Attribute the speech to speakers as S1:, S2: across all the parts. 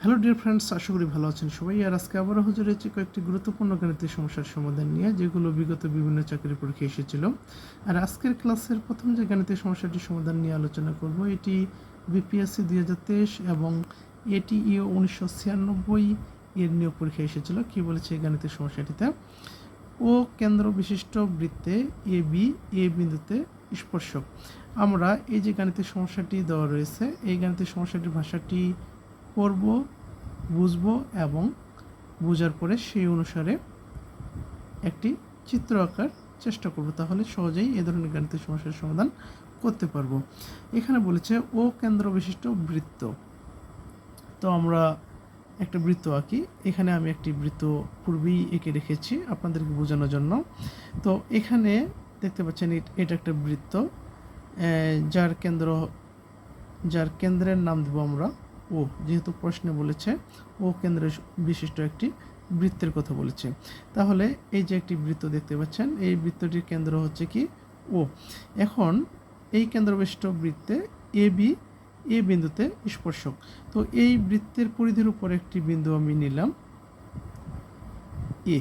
S1: Hello dear friends, আশা করি ভালো আছেন সবাই। আর আজকে আবারও হাজির হয়েছি কয়েকটি গুরুত্বপূর্ণ গাণিতিক সমস্যার সমাধান নিয়ে, যেগুলো বিগত বিভিন্ন চাকরির পরীক্ষায় এসেছিল। আর আজকের ক্লাসের প্রথম যে গাণিতিক সমস্যাটির সমাধান নিয়ে আলোচনা করব, এটি বিপিএসসি 2023 এবং এটিইও 1996 এর নিয়োগ পরীক্ষায় এসেছিল। কি বলেছে এই গাণিতিক সমস্যাটিতে? ও কেন্দ্র বিশিষ্ট বৃত্তে এ বি এ বিন্দুতে স্পর্শক। আমরা এই যে গাণিতিক সমস্যাটি দেওয়া রয়েছে, এই গাণিতিক সমস্যাটির ভাষাটি পড়ব, বুঝবো এবং বোঝার পরে সেই অনুসারে একটি চিত্র আঁকার চেষ্টা করব, তাহলে সহজেই এ ধরনের গাণিতিক সমস্যার সমাধান করতে পারবো। এখানে বলেছে ও কেন্দ্র বিশিষ্ট বৃত্ত। তো আমরা একটা বৃত্ত আঁকি। এখানে আমি একটি বৃত্ত পূর্বেই এঁকে রেখেছি আপনাদেরকে বোঝানোর জন্য। তো এখানে দেখতে পাচ্ছেন এটা একটা বৃত্ত, যার কেন্দ্রের নাম দেব আমরা ও, যেহেতু প্রশ্নে বলেছে ও কেন্দ্রের বিশিষ্ট একটি বৃত্তের কথা বলেছে। তাহলে এই যে একটি বৃত্ত দেখতে পাচ্ছেন, এই বৃত্তটির কেন্দ্র হচ্ছে কি ও। এখন এই কেন্দ্র বিশিষ্ট বৃত্তে এ বি এ বিন্দুতে স্পর্শক। তো এই বৃত্তের পরিধির উপর একটি বিন্দু আমি নিলাম এ।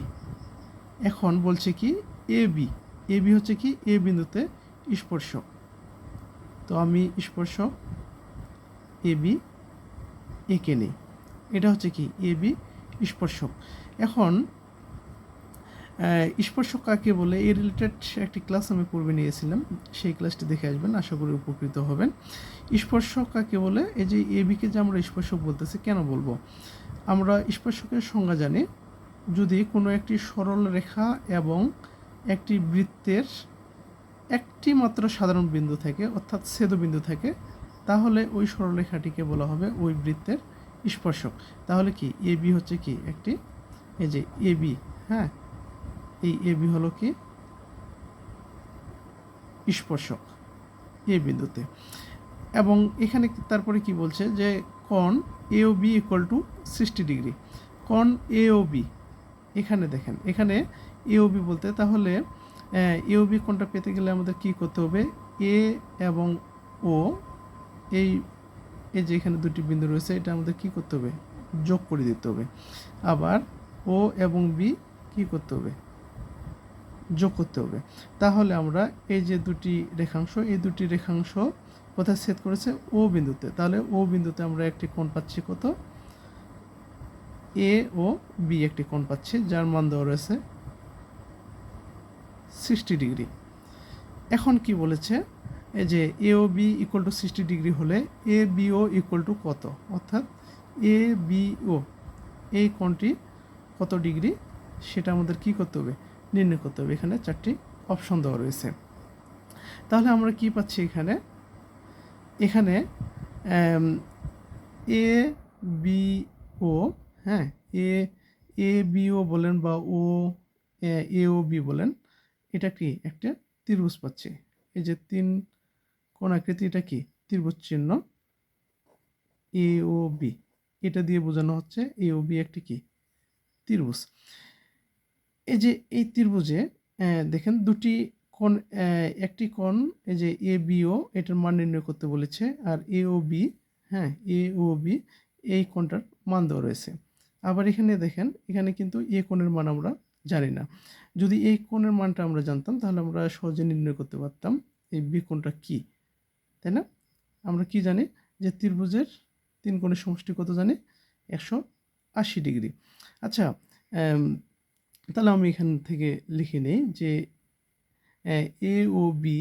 S1: এখন বলছে কি এ বি হচ্ছে কি এ বিন্দুতে স্পর্শক। তো আমি স্পর্শক এ বি এঁকে নেই। এটা হচ্ছে কি এ বি স্পর্শক। এখন স্পর্শক কাকে বলে এই রিলেটেড একটি ক্লাস আমি পূর্বে নিয়েছিলাম, সেই ক্লাসটি দেখে আসবেন, আশা করি উপকৃত হবেন। স্পর্শক কাকে বলে? এই যে এ বিকে যে আমরা স্পর্শক বলতেছি, কেন বলবো? আমরা স্পর্শকের সংজ্ঞা জানি, যদি কোনো একটি সরল রেখা এবং একটি বৃত্তের একটি মাত্র সাধারণ বিন্দু থাকে, অর্থাৎ ছেদবিন্দু থাকে, তাহলে ওই সরলরেখাটিকে বলা হবে ওই বৃত্তের স্পর্শক। তাহলে কি এ বি হচ্ছে কি একটি, এই যে এ বি, হ্যাঁ, এই এ বি হলো কি স্পর্শক এ বিন্দুতে। এবং এখানে তারপরে কি বলছে যে কোণ এ ও বি ইকুয়াল টু 60 ডিগ্রি। কোণ এ ও বি, এখানে দেখেন, এখানে এ ও বি বলতে, তাহলে এ ও বি কোণটা পেতে গেলে আমাদের কি করতে হবে? এ এবং ও, এই এই যে এখানে দুটি বিন্দু রয়েছে, এটা আমাদের কি করতে হবে? যোগ করে দিতে হবে। আবার ও এবং বি কি করতে হবে? যোগ করতে হবে। তাহলে আমরা এই যে দুটি রেখাংশ, এই দুটি রেখাংশ কোথায় ছেদ করেছে? ও বিন্দুতে। তাহলে ও বিন্দুতে আমরা একটি কোণ পাচ্ছি কত? এ ও বি একটি কোণ পাচ্ছি, যার মান দেওয়া রয়েছে 60 ডিগ্রি। এখন কি বলেছে? এই যে এ ও বি ইকুয়াল টু 60 ডিগ্রি হলে A B O equal to কত? অর্থাৎ এ বি ও এই কোণটি কত ডিগ্রি, সেটা আমাদের কি করতে হবে? নির্ণয় করতে হবে। এখানে চারটি অপশন দেওয়া রয়েছে। তাহলে আমরা কি পাচ্ছি এখানে? এখানে এ বি ও, হ্যাঁ, এ এ বি ও বলেন বা ও এ ও বি বলেন, এটা কি একটা ত্রিভুজ পাচ্ছি। এই যে তিন কোণ আকৃতি, এটা কি ত্রিভুজ চিহ্ন এ ও বি, এটা দিয়ে বোঝানো হচ্ছে এ ও বি একটি কি ত্রিভুজ। এই যে এই ত্রিভুজে দেখেন দুটি কোণ, একটি কোণ এই যে এ বি ও, এটার মান নির্ণয় করতে বলেছে, আর এ ও বি, হ্যাঁ, এ ও বি এই কোণটার মান দেওয়া রয়েছে। আবার এখানে দেখেন, এখানে কিন্তু এ কোণের মান আমরা জানি না। যদি এই কোণের মানটা আমরা জানতাম, তাহলে আমরা সহজে নির্ণয় করতে পারতাম এই বি কোণটা কি, তাই না? আমরা কি জানি যে ত্রিভুজের তিন কোণের সমষ্টি কত জানি? 180 ডিগ্রি। আচ্ছা, তাহলে আমি এখান থেকে লিখে নেই যে এ ও বি,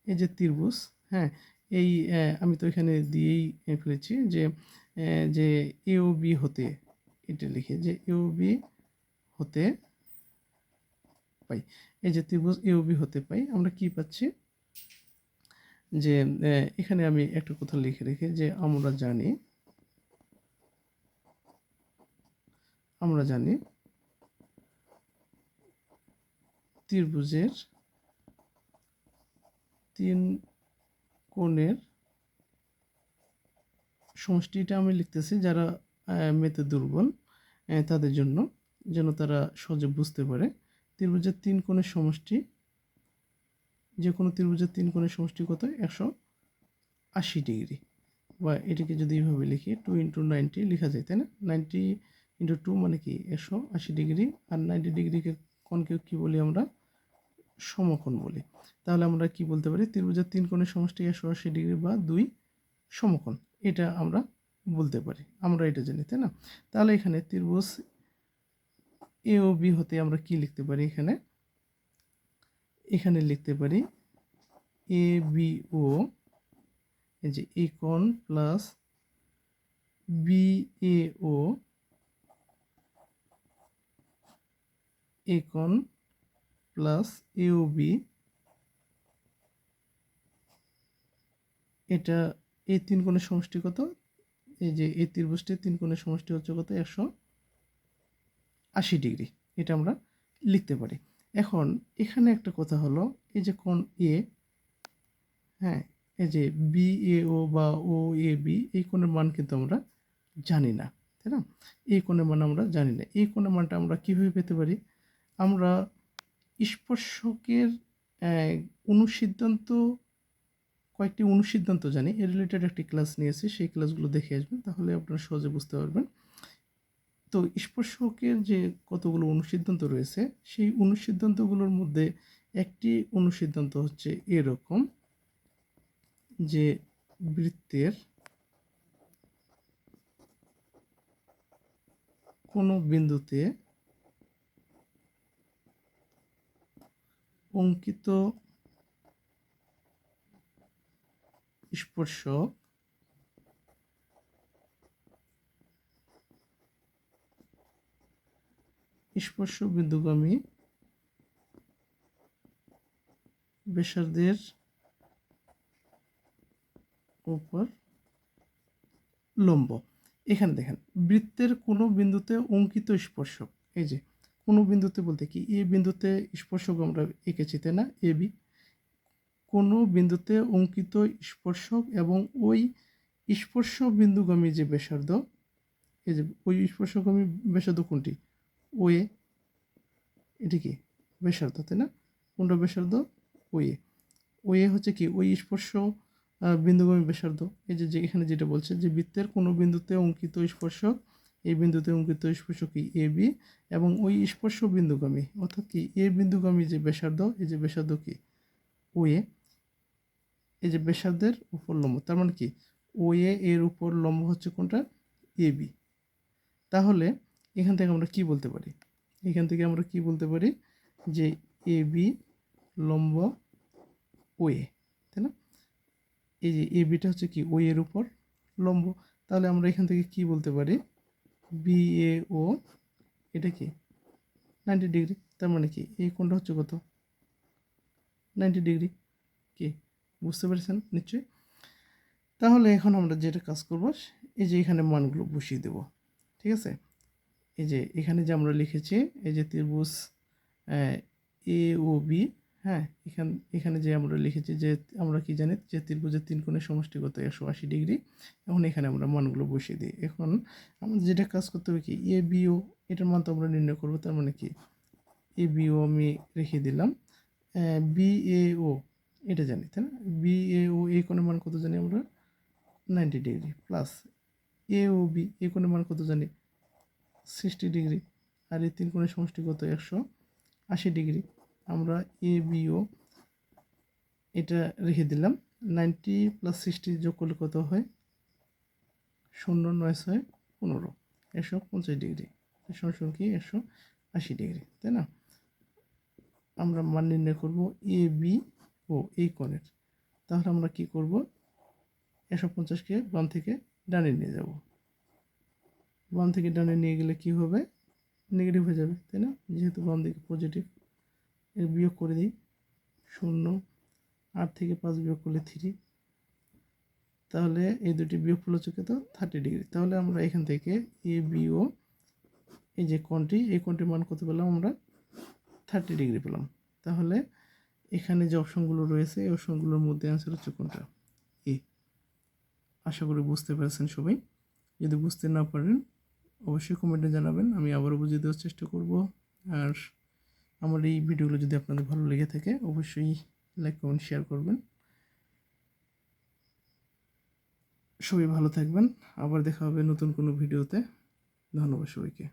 S1: এই যে ত্রিভুজ, হ্যাঁ, এই আমি তো এখানে দিয়েই ফেলেছি যে যে এ ও বি হতে, এটা লিখে যে এ ও বি হতে পাই, এই যে ত্রিভুজ এ ও বি হতে পাই, আমরা কি পাচ্ছি? যে এখানে আমি একটা কথা লিখে রেখে যে আমরা জানি ত্রিভুজের তিন কোণের সমষ্টিটা আমি লিখতেছি, যারা মেতে দুর্বল তাদের জন্য, যেন তারা সহজে বুঝতে পারে। ত্রিভুজের তিন কোণের সমষ্টি, যে কোনো ত্রিভুজের তিন কোণের সমষ্টি কত? 180 ডিগ্রি। বা এটিকে যদি এইভাবে লিখি 2 × 90 লেখা যায়, তাই না? 90 × 2 মানে কি 180 ডিগ্রি, আর 90 ডিগ্রিকে কোণকে কী বলি আমরা? সমকোণ বলি। তাহলে আমরা কি বলতে পারি? ত্রিভুজের 3 কোণের সমষ্টি 180 ডিগ্রি বা 2 সমকোণ, এটা আমরা বলতে পারি। আমরা এটা জানি, তাই না? তাহলে এখানে ত্রিভুজ এ ও বি হতে আমরা কি লিখতে পারি? এখানে লিখতে পারি এ বি ও, এই যে এ কোণ প্লাস বি এ ও, এ কোণ প্লাস এ ও বি, এটা এই 3 কোণের সমষ্টি কত? এই যে এই ত্রিভুজটির 3 কোণের সমষ্টি হচ্ছে কত? 180 ডিগ্রি। এটা আমরা লিখতে পারি। এখন এখানে একটা কথা হলো, এই যে কোণ এ, হ্যাঁ, এই যে বি এ ও বা ও এ বি, এই কোণের মান কিন্তু আমরা জানি না, তাই না? এই কোণের মান আমরা জানি না। এই কোণের মানটা আমরা কিভাবে পেতে পারি? আমরা স্পর্শকের অনুসিদ্ধান্ত, কয়েকটি অনুসিদ্ধান্ত জানি। এর রিলেটেড একটি ক্লাস নিয়েছি, সেই ক্লাসগুলো দেখে আসবেন, তাহলে আপনারা সহজে বুঝতে পারবেন। তো স্পর্শকের যে কতগুলো অনুসিদ্ধান্ত রয়েছে, সেই অনুসিদ্ধান্তগুলোর মধ্যে একটি অনুসিদ্ধান্ত হচ্ছে এরকম, যে বৃত্তের কোনো বিন্দুতে অঙ্কিত স্পর্শক স্পর্শ বিন্দুগামী ব্যাসার্ধের উপর লম্ব। এখানে দেখেন, বৃত্তের কোনো বিন্দুতে অঙ্কিত স্পর্শক, এই যে কোনো বিন্দুতে বলতে কি, এ বিন্দুতে স্পর্শক আমরা এঁকেছি, তাই না? এ বি, কোনো বিন্দুতে অঙ্কিত স্পর্শক এবং ওই স্পর্শ বিন্দুগামী যে ব্যাসার্ধ, এই যে ওই স্পর্শগামী ব্যাসার্ধ কোনটি? ও এ, এটি কি ব্যাসার্ধ, তাই না? কোনটা ব্যাসার্ধ? ও এ। ও এ হচ্ছে কি ওই স্পর্শ বিন্দুগামী ব্যাসার্ধ। এই যে এখানে যেটা বলছে যে বৃত্তের কোনো বিন্দুতে অঙ্কিত স্পর্শক, এই বিন্দুতে অঙ্কিত স্পর্শক কি এ বি, এবং ওই স্পর্শ বিন্দুগামী অর্থাৎ কি এ বিন্দুগামী যে ব্যাসার্ধ, এই যে ব্যাসার্ধ কি ও এ, এই যে ব্যাসার্ধের উপর লম্ব, তার মানে কি ও এ এর উপর লম্ব হচ্ছে কোনটা? A B. তাহলে এখান থেকে আমরা কি বলতে পারি? এখান থেকে আমরা কি বলতে পারি? যে এ বি লম্ব ও এ, তাই না? এই যে এ বিটা হচ্ছে কি ও এর উপর লম্ব। তাহলে আমরা এখান থেকে কি বলতে পারি? বি এ ও, এটা কি 90 ডিগ্রি। তার মানে কি এই কোণটা হচ্ছে কত? 90 ডিগ্রি। কি বুঝতে পেরেছেন নিশ্চয়ই? তাহলে এখন আমরা যেটা কাজ করব, এই যে এখানে মানগুলো বসিয়ে দেব, ঠিক আছে? এই যে এখানে যে আমরা লিখেছি, এই যে ত্রিভুজ এ ও বি, হ্যাঁ, এখানে যে আমরা লিখেছি যে আমরা কি জানি যে ত্রিভুজের 3 কোণের সমষ্টিগত 180 ডিগ্রি। এখন এখানে আমরা মানগুলো বসিয়ে দিই। এখন আমাদের যেটা কাজ করতে হবে কি, এ বি ও, এটার মান তো আমরা নির্ণয় করবো। তার মানে কি এ বি ও আমি রেখে দিলাম, বি এ ও এটা জানি, তাই না? বি এ ও এই কোণের মান কত জানি আমরা? 90 ডিগ্রি, প্লাস এ ও বি এই কোণের মান কত জানি? 60 ডিগ্রি। আর এই 3 কোণের সমষ্টি কত? 180 ডিগ্রি। আমরা এ বি ও এটা রেখে দিলাম। 90 + 60 যোগ করলে কত হয়? 0 9 6 15, 150 ডিগ্রি। সমান কি 180 ডিগ্রি, তাই না? আমরা মান নির্ণয় করব এ বি ও এই কোণের। তাহলে আমরা কি করব? 150কে বাম থেকে ডানে নিয়ে যাব। বাম থেকে ডানে নিয়ে গেলে কি হবে? নেগেটিভ হয়ে যাবে, তাই না? যেহেতু বাম দিকে পজিটিভ, এর বিয়োগ করে দিই। 0, 8 থেকে 5 বিয়োগ করলে 3, তাহলে এই দুটি বিয়োগফল হচ্ছে কত? 30 ডিগ্রি। তাহলে আমরা এখান থেকে এ বি ও এই যে কোণটি, এই কোণটির মান কত পেলাম আমরা? 30 ডিগ্রি পেলাম। তাহলে এখানে যে অপশনগুলো রয়েছে, এই অপশনগুলোর মধ্যে অ্যান্সার হচ্ছে কোনটা? এ। আশা করি বুঝতে পেরেছেন সবাই। যদি বুঝতে না পারেন অবশ্যই কমেন্টে জানাবেন, আমি আবারও বুঝিয়ে দেওয়ার চেষ্টা করব। আর আমার এই ভিডিওগুলো যদি আপনাদের ভালো লেগে থাকে অবশ্যই লাইক কমেন্ট শেয়ার করবেন। সবাই ভালো থাকবেন। আবার দেখা হবে নতুন কোনো ভিডিওতে। ধন্যবাদ সবাইকে।